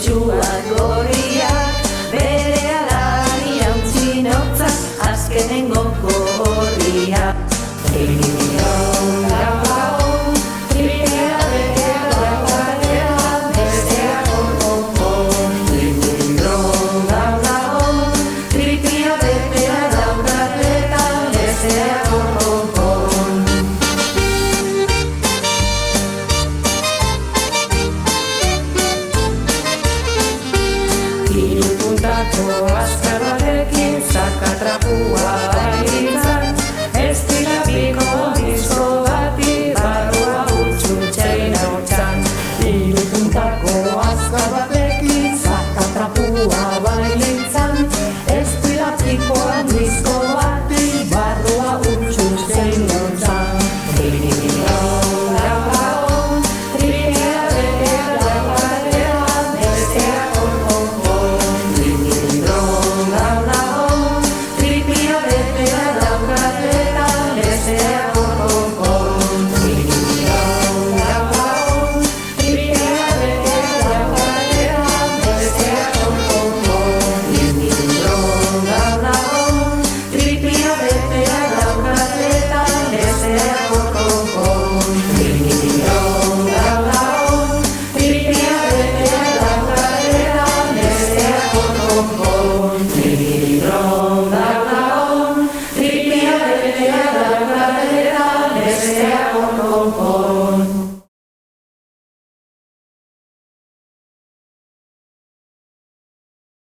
Txuak gorriak bere alari hauntzin hotzak azkenengo gorriak. Azkar batekin zakatrapua bailitzan, ez dira piko disko bati barrua utxutxein hortzan. Hiru puntako azkar batekin zakatrapua bailitzan, ez dira piko disko bati barrua utxutxein hortzan. Desea